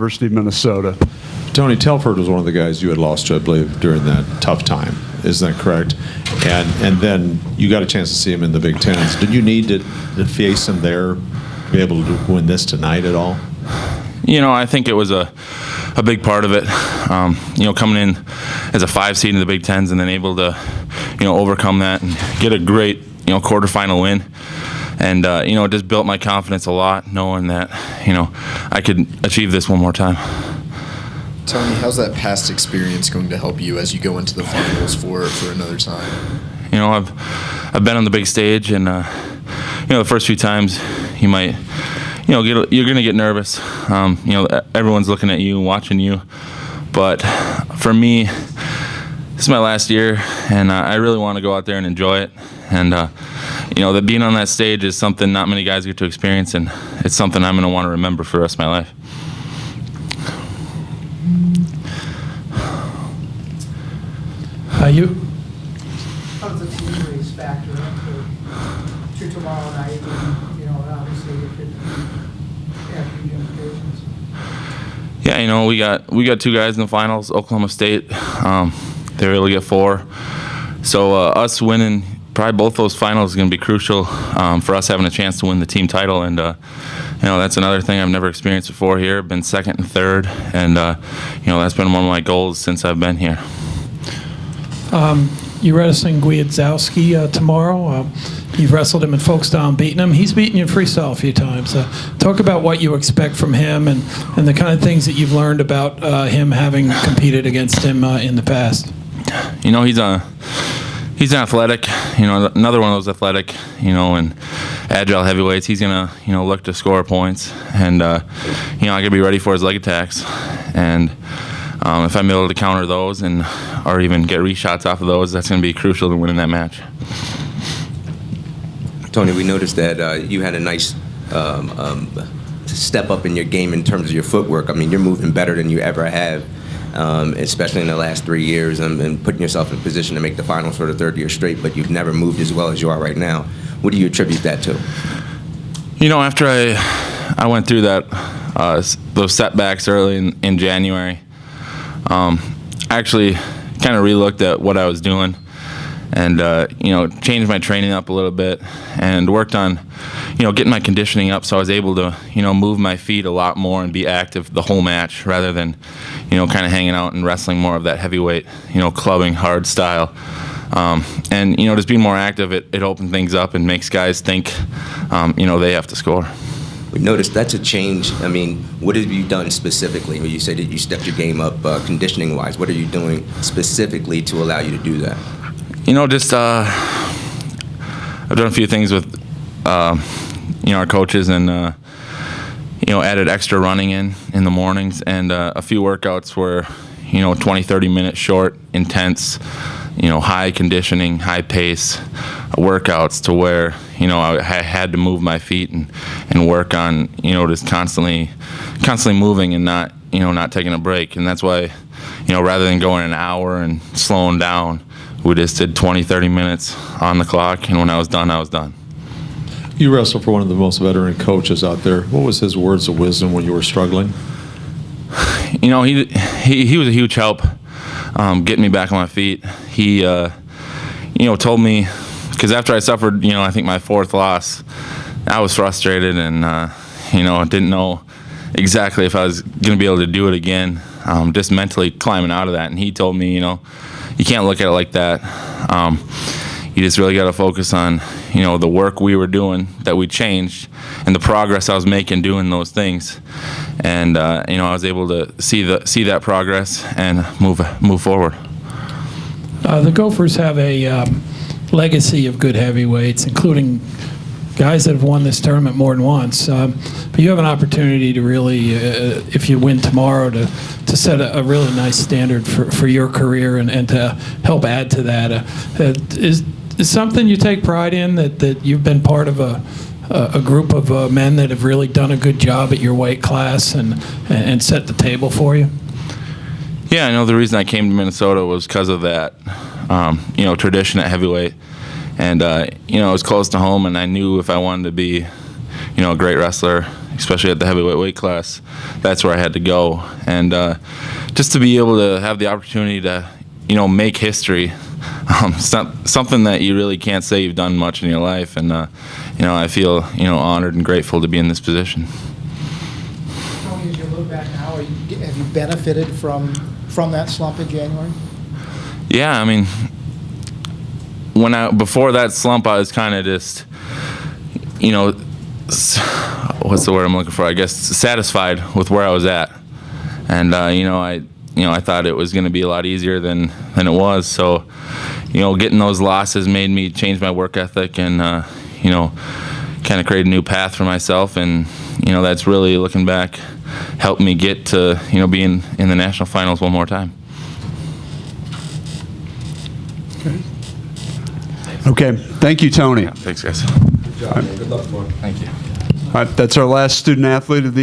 University of Minnesota. Tony, Telford was one of the guys you had lost to, I believe, during that tough time. Isn't that correct? And then you got a chance to see him in the Big Tens. Did you need to face him there, be able to win this tonight at all? I think it was a big part of it. Coming in as a 5 seed in the Big Tens and then able to, overcome that and get a great, quarterfinal win. And, it just built my confidence a lot, knowing that, I could achieve this one more time. Tony, how's that past experience going to help you as you go into the finals for another time? I've been on the big stage, and the first few times you might, you're going to get nervous. Everyone's looking at you, watching you. But for me, this is my last year, and I really want to go out there and enjoy it. And that being on that stage is something not many guys get to experience, and it's something I'm going to want to remember for the rest of my life. You? How does the team race factor into tomorrow night? And, obviously it could have huge implications. Yeah, we got 2 guys in the finals. Oklahoma State, they were able to get 4. So us winning probably both those finals is going to be crucial for us having a chance to win the team title. And that's another thing I've never experienced before here. I've been 2nd and 3rd, and that's been one of my goals since I've been here. You're wrestling Gwiazdowski tomorrow. You've wrestled him in Folkestone, beaten him. He's beaten you in freestyle a few times. Talk about what you expect from him and the kind of things that you've learned about him having competed against him in the past. He's an athletic, another one of those athletic, and agile heavyweights. He's gonna, look to score points, and I gotta be ready for his leg attacks. And if I'm able to counter those or even get reshots off of those, that's going to be crucial to winning that match. Tony, we noticed that you had a nice step up in your game in terms of your footwork. I mean, you're moving better than you ever have, especially in the last 3 years, and putting yourself in a position to make the finals for the 3rd year straight, but you've never moved as well as you are right now. What do you attribute that to? After I went through those setbacks early in January, I actually kind of re-looked at what I was doing and, changed my training up a little bit and worked on, getting my conditioning up so I was able to, move my feet a lot more and be active the whole match rather than, kind of hanging out and wrestling more of that heavyweight, clubbing hard style. And, just being more active, it opens things up and makes guys think, they have to score. We noticed that's a change. I mean, what have you done specifically? You said that you stepped your game up conditioning-wise. What are you doing specifically to allow you to do that? I've done a few things with, our coaches and, added extra running in the mornings and a few workouts were, 20, 30 minutes short, intense, high conditioning, high pace workouts to where, I had to move my feet and work on, just constantly moving and not taking a break. And that's why, rather than going an hour and slowing down, we just did 20, 30 minutes on the clock. And when I was done, I was done. You wrestled for one of the most veteran coaches out there. What was his words of wisdom when you were struggling? He was a huge help getting me back on my feet. He, told me, because after I suffered, I think my 4th loss, I was frustrated and, didn't know exactly if I was going to be able to do it again, just mentally climbing out of that. And he told me, you can't look at it like that. You just really got to focus on, the work we were doing that we changed and the progress I was making doing those things. And, I was able to see that progress and move forward. The Gophers have a legacy of good heavyweights, including guys that have won this tournament more than once. But you have an opportunity to really, if you win tomorrow, to set a really nice standard for your career and to help add to that. Is something you take pride in that you've been part of a group of men that have really done a good job at your weight class and set the table for you? Yeah, I know the reason I came to Minnesota was because of that, tradition at heavyweight. And, it was close to home, and I knew if I wanted to be, a great wrestler, especially at the heavyweight weight class, that's where I had to go. And just to be able to have the opportunity to, make history, something that you really can't say you've done much in your life. And, I feel, honored and grateful to be in this position. Tony, as you look back now, have you benefited from that slump in January? Yeah, I mean, before that slump, I was kind of just, what's the word I'm looking for? I guess satisfied with where I was at, and I thought it was going to be a lot easier than it was. So, getting those losses made me change my work ethic and kind of create a new path for myself, and that's really, looking back, helped me get to being in the national finals one more time. Okay. Thank you, Tony. Thanks, guys. All right, that's our last student athlete of the